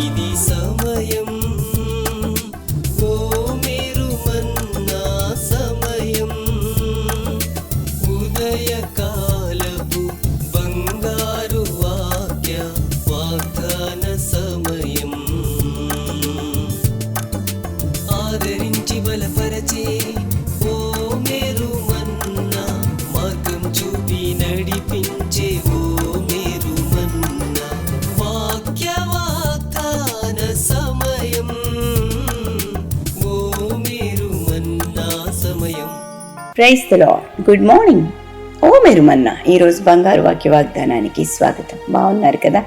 ఇది సమయం, ఓ మీరు మన్నా సమయం, ఉదయకాలపు బంగారు వాగ్దాన సమయం. ఆదరించి బలపరచే ఓ మీరు మన్నా, మార్గం చూపి నడిపించే ఓ మీరు మన్నా, వాగ్దాన సమయం, ఓ మీరు మన్నా సమయం. Praise the lord. Good morning. ఓ మీరు మన్నా ఈరోజు బంగారు వాక్య వాగ్దానానికి స్వాగతం. బాగున్నారు కదా?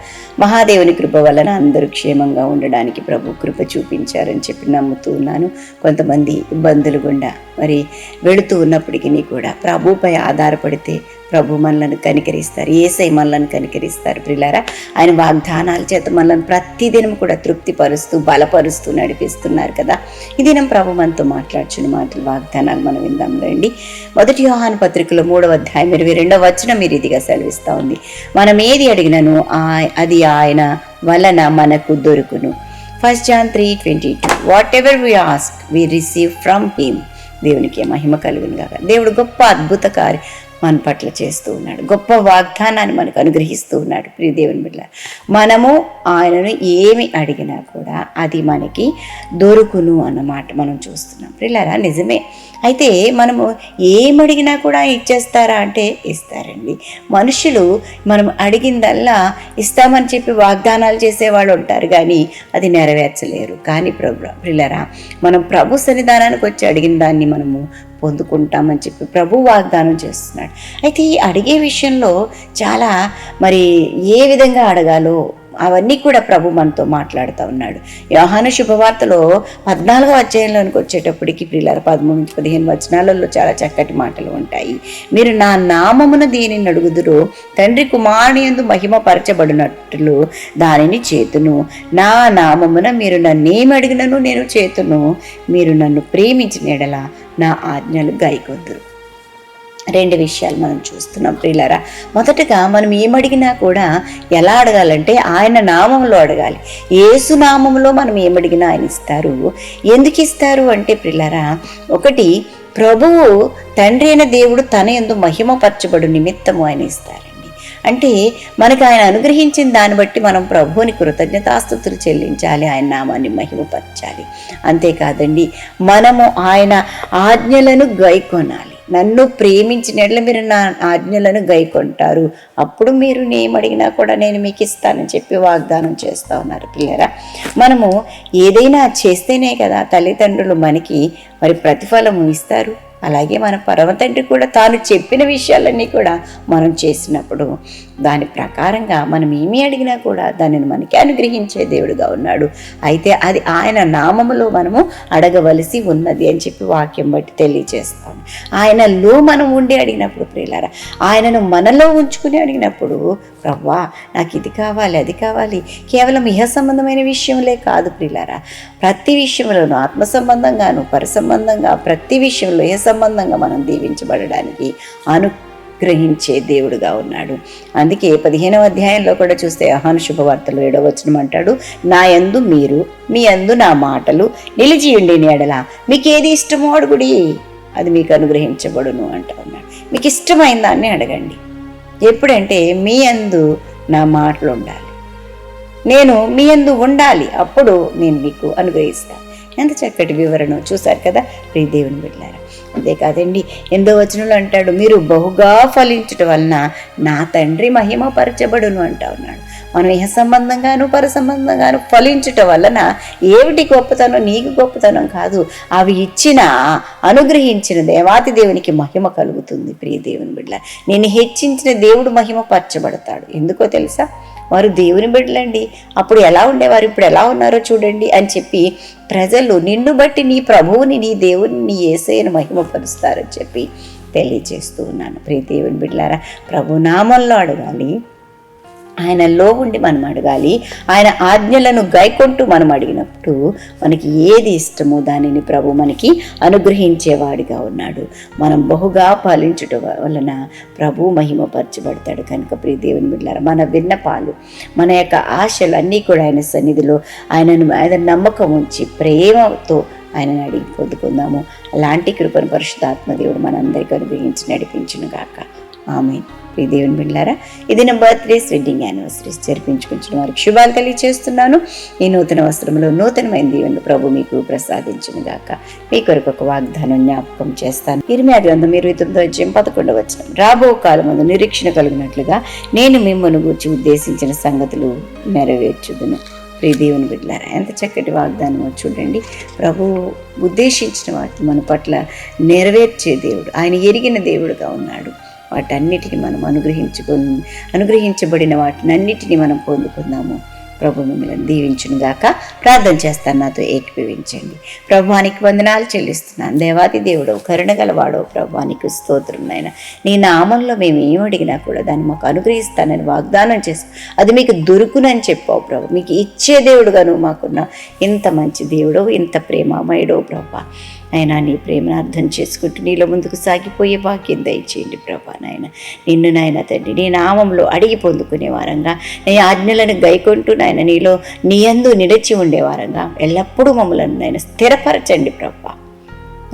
మహాదేవుని కృప వలన అందరూ క్షేమంగా ఉండడానికి ప్రభు కృప చూపించారని చెప్పి నమ్ముతూ ఉన్నాను. కొంతమంది ఇబ్బందులు గుండా మరి వెళుతూ ఉన్నప్పటికీ కూడా ప్రభుపై ఆధారపడితే ప్రభు మనలను కనికరిస్తారు. యేసయ్య మనలను కనికరిస్తారు. ప్రియులారా, ఆయన వాగ్దానాల చేత మనలను ప్రతిదినం కూడా తృప్తిపరుస్తూ బలపరుస్తూ నడిపిస్తున్నారు కదా. ఈ దినం ప్రభు మనతో మాట్లాడుచున్న మాటలు వాగ్దానాలు మనం విందాం రండి. 1 యోహాను పత్రికలో 3వ అధ్యాయం 22వ వచనం ఈ రీతిగా సెలవిస్తూ ఉంది. మనం ఏది అడిగినను అది ఆయన వలన మనకు దొరుకును. 1 John 3:22 whatever we ask we receive from him. దేవునికి మహిమ కలుగును గాక. దేవుడు గొప్ప అద్భుత కార్యం మన పట్ల చేస్తూ ఉన్నాడు. గొప్ప వాగ్దానాన్ని మనకు అనుగ్రహిస్తూ ఉన్నాడు. ప్రియ దేవుని బిడ్డ, మనము ఆయనను ఏమి అడిగినా కూడా అది మనకి దొరుకును అన్నమాట మనం చూస్తున్నాం. ప్రియులారా, నిజమే. అయితే మనము ఏమి అడిగినా కూడా ఇచ్చేస్తారా అంటే ఇస్తారండి. మనుషులు మనం అడిగిందల్లా ఇస్తామని చెప్పి వాగ్దానాలు చేసేవాళ్ళు ఉంటారు, కానీ అది నెరవేర్చలేరు. కానీ ప్రియులారా, మనం ప్రభు సన్నిధానానికి వచ్చి అడిగిన దాన్ని మనము పొందుకుంటామని చెప్పి ప్రభు వాగ్దానం చేస్తున్నాడు. అయితే ఈ అడిగే విషయంలో చాలా మరి ఏ విధంగా అడగాలో అవన్నీ కూడా ప్రభు మనతో మాట్లాడుతూ ఉన్నాడు. యోహాను శుభవార్తలో 14వ అధ్యాయంలోనికి వచ్చేటప్పటికి ప్రియులారా 13-15 వచనాలలో చాలా చక్కటి మాటలు ఉంటాయి. మీరు నా నామమున దీనిని అడుగుదురు, తండ్రి కుమారుని యందు మహిమ పరచబడినట్లు దానిని చేతును. నా నామమున మీరు నన్నేమి అడిగినను నేను చేతును. మీరు నన్ను ప్రేమించిన ఎడల నా ఆజ్ఞలు గైకొందురు. 2 విషయాలు మనం చూస్తున్నాం ప్రియులారా. మొదటగా మనం ఏమడిగినా కూడా ఎలా అడగాలంటే ఆయన నామంలో అడగాలి. యేసు నామంలో మనం ఏమడిగినా ఆయన ఇస్తారు. ఎందుకు ఇస్తారు అంటే ప్రియులారా, ఒకటి ప్రభువు తండ్రి అయిన దేవుడు తన యందు మహిమపరచబడు నిమిత్తము ఆయన ఇస్తారండి. అంటే మనకు ఆయన అనుగ్రహించిన దాన్ని బట్టి మనం ప్రభువుని కృతజ్ఞతాస్తుతులు చెల్లించాలి, ఆయన నామాన్ని మహిమపరచాలి. అంతేకాదండి, మనము ఆయన ఆజ్ఞలను గైకొనాలి. నన్ను ప్రేమించిన ఎడల మీరు నా ఆజ్ఞలను గైకొంటారు, అప్పుడు మీరు నేమడిగినా కూడా నేను మీకు ఇస్తానని చెప్పి వాగ్దానం చేస్తూ ఉన్నారు. పిల్లరా, మనము ఏదైనా చేస్తేనే కదా తల్లిదండ్రులు మనకి మరి ప్రతిఫలము ఇస్తారు. అలాగే మన పరమ తండ్రి కూడా తాను చెప్పిన విషయాలన్నీ కూడా మనం చేసినప్పుడు దాని ప్రకారంగా మనం ఏమీ అడిగినా కూడా దానిని మనకి అనుగ్రహించే దేవుడుగా ఉన్నాడు. అయితే అది ఆయన నామములో మనము అడగవలసి ఉన్నది అని చెప్పి వాక్యం బట్టి తెలియజేస్తాం. ఆయనలో మనం ఉండి అడిగినప్పుడు ప్రియులారా, ఆయనను మనలో ఉంచుకుని అడిగినప్పుడు ప్రభువా నాకు ఇది కావాలి అది కావాలి, కేవలం ఇహ సంబంధమైన విషయంలే కాదు ప్రియులారా, ప్రతి విషయంలోనూ ఆత్మ సంబంధంగాను పర సంబంధంగా ప్రతి విషయంలో ఇహ సంబంధంగా మనం దీవించబడడానికి అనుగ్రహించే దేవుడుగా ఉన్నాడు. అందుకే 15వ అధ్యాయంలో కూడా చూస్తే యోహాను శుభవార్తలో 7వ వచనం అంటాడు, నా యందు మీరు మీ యందు నా మాటలు నిలిచియుండి ఎడల మీకు ఏది ఇష్టమో అడుగుడి, అది మీకు అనుగ్రహించబడును అంటూ ఉన్నాడు. మీకు ఇష్టమైన దాన్ని అడగండి. ఎప్పుడంటే మీ యందు నా మాటలు ఉండాలి, నేను మీ యందు ఉండాలి, అప్పుడు నేను మీకు అనుగ్రహిస్తాను. ఎంత చక్కటి వివరణ చూశారు కదా ప్రియ దేవుని బిడ్డలారా. అంతేకాదండి, 8వ వచనంలో అంటాడు, మీరు బహుగా ఫలించటం వలన నా తండ్రి మహిమపరచబడును అంటా ఉన్నాడు. మనం ఇహ సంబంధంగాను పర సంబంధంగాను ఫలించటం వలన ఏమిటి గొప్పతనం? నీకు గొప్పతనం కాదు, అవి ఇచ్చిన అనుగ్రహించిన దేవాతి దేవునికి మహిమ కలుగుతుంది. ప్రియ దేవుని బిడ్డ, నేను హెచ్చించిన దేవుడు మహిమపరచబడతాడు. ఎందుకో తెలుసా? వారు దేవుని బిడ్డలండి, అప్పుడు ఎలా ఉండేవారు, ఇప్పుడు ఎలా ఉన్నారో చూడండి అని చెప్పి ప్రజలు నిన్ను బట్టి నీ ప్రభువుని నీ దేవుని నీ యేసయ్యను మహిమపరుస్తారని చెప్పి తెలియజేస్తూ ఉన్నాను. ప్రియ దేవుని బిడ్డలారా, ప్రభు నామంలో అడగాలి, ఆయనలో ఉండి మనం అడగాలి. ఆయన ఆజ్ఞలను గైకొంటూ మనం అడిగినప్పుడు మనకి ఏది ఇష్టమో దానిని ప్రభు మనకి అనుగ్రహించేవాడిగా ఉన్నాడు. మనం బహుగా పాలించుట వలన ప్రభు మహిమపరచబడతాడు. కనుక ప్రియ దేవుని బిడ్డలారా, మన విన్నపాలు, మన యొక్క ఆశలు అన్నీ కూడా ఆయన సన్నిధిలో ఆయన నమ్మకం ఉంచి ప్రేమతో ఆయనను అడిగి పొందుకుందాము. అలాంటి కృపను పరిశుద్ధాత్మ దేవుడు మనందరికీ అనుగ్రహించి నడిపించును గాక. ఆమేన్. ప్రియ దేవుని బిడ్డలారా, ఇది నా బర్త్డేస్, వెడ్డింగ్ యానివర్సరీస్ జరిపించుకుంటున్న వారికి శుభాలు తెలియజేస్తున్నాను. ఈ నూతన వస్త్రంలో నూతనమైన దీవెనలు ప్రభు మీకు ప్రసాదించును గాక. మీ కొరకు ఒక వాగ్దానం జ్ఞాపకం చేస్తాను. ఇర్మియా గ్రంథం 29:11 రాబో కాలమందు నిరీక్షణ కలిగినట్లుగా నేను మిమ్మల్ని గూర్చి ఉద్దేశించిన సంగతులు నెరవేర్చుదును. ప్రియ దేవుని బిడ్డలారా, ఎంత చక్కటి వాగ్దానమో చూడండి. ప్రభు ఉద్దేశించిన వాటిని మన పట్ల నెరవేర్చే దేవుడు, ఆయన ఎరిగిన దేవుడుగా ఉన్నాడు. వాటన్నిటిని మనం అనుగ్రహించబడిన వాటిని అన్నిటినీ మనం పొందుకుందాము. ప్రభు మిమ్మల్ని దీవించును గాక. ప్రార్థన చేస్తాను, నాతో ఏకీభవించండి. ప్రభువానికి వందనాలు చెల్లిస్తున్నాను. దేవాది దేవుడవు, కరుణ గలవాడవు, ప్రభువానికి స్తోత్రం నాయన. నీ నామంలో మేము ఏం అడిగినా కూడా దాన్ని మాకు అనుగ్రహిస్తానని వాగ్దానం చేసి అది మీకు దొరుకునని చెప్పావు ప్రభు. మీకు ఇచ్చే దేవుడుగా నువ్వు మాకున్న ఇంత మంచి దేవుడవు, ఇంత ప్రేమమయుడవు ప్రభా. అయినా నీ ప్రేమను అర్థం చేసుకుంటూ నీలో ముందుకు సాగిపోయే భాగ్యం దయచేయండి ప్రభా. నాయన నిన్ను నాయన తండ్రి నీ నామంలో అడిగి పొందుకునే వారంగా, నీ ఆజ్ఞలను గైకొంటూ నాయన నీలో నీ యందు నిలిచి ఉండే వారంగా ఎల్లప్పుడూ మమ్మల్ని నాయన స్థిరపరచండి ప్రభా.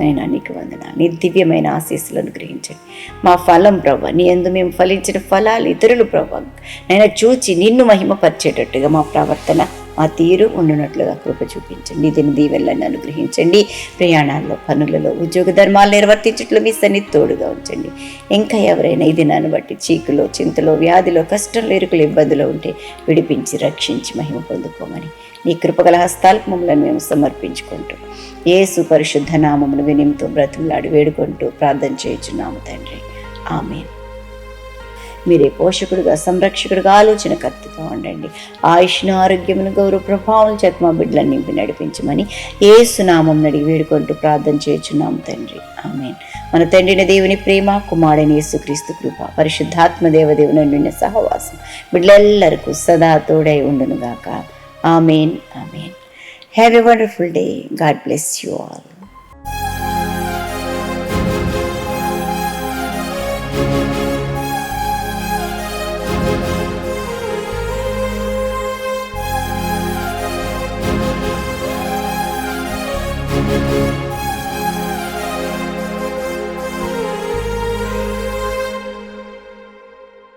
నైనా నీకు వందనాలు. నీ దివ్యమైన ఆశీస్సులను గ్రహించండి. మా ఫలం ప్రభా, నీ యందు మేము ఫలించిన ఫలాలు ఇతరులు ప్రభా నైనా చూచి నిన్ను మహిమపరిచేటట్టుగా మా ప్రవర్తన, మా తీరు ఉండునట్లుగా కృప చూపించండి. దీని దీవెనలను అనుగ్రహించండి. ప్రయాణాల్లో, పనులలో, ఉద్యోగ ధర్మాలు నిర్వర్తించట్లో మీ సన్నిధి తోడుగా ఉంచండి. ఇంకా ఎవరైనా ఈ దినాన్ని బట్టి చీకులో, చింతలో, వ్యాధిలో, కష్టంలో, ఇరుకులు, ఇబ్బందులు ఉంటే విడిపించి రక్షించి మహిమ పొందుకోమని నీ కృపగల హస్తాలకు మమ్మల్ని మేము సమర్పించుకుంటూ యేసు పరిశుద్ధ నామమును వినిమితో బ్రతులాడి వేడుకుంటూ ప్రార్థన చేయుచున్నాము తండ్రి. ఆమేన్. మీరే పోషకుడుగా, సంరక్షకుడుగా, ఆలోచనకర్తగా ఉండండి. ఆయుష్ను, ఆరోగ్యమును, గౌరవ ప్రభావం చేత మా బిడ్డలను నింపి నడిపించమని యేసు నామమును అడిగి వేడుకుంటూ ప్రార్థన చేయుచున్నాము తండ్రి. ఆమేన్. మన తండ్రిని దేవుని ప్రేమ, కుమారుడైన యేసుక్రీస్తు కృప, పరిశుద్ధాత్మ దేవదేవుని నిన్న సహవాసం బిడ్డలెల్లరికూ సదా తోడై ఉండునుగాక. ఆమేన్. ఆమేన్. Have a wonderful day. God bless you all.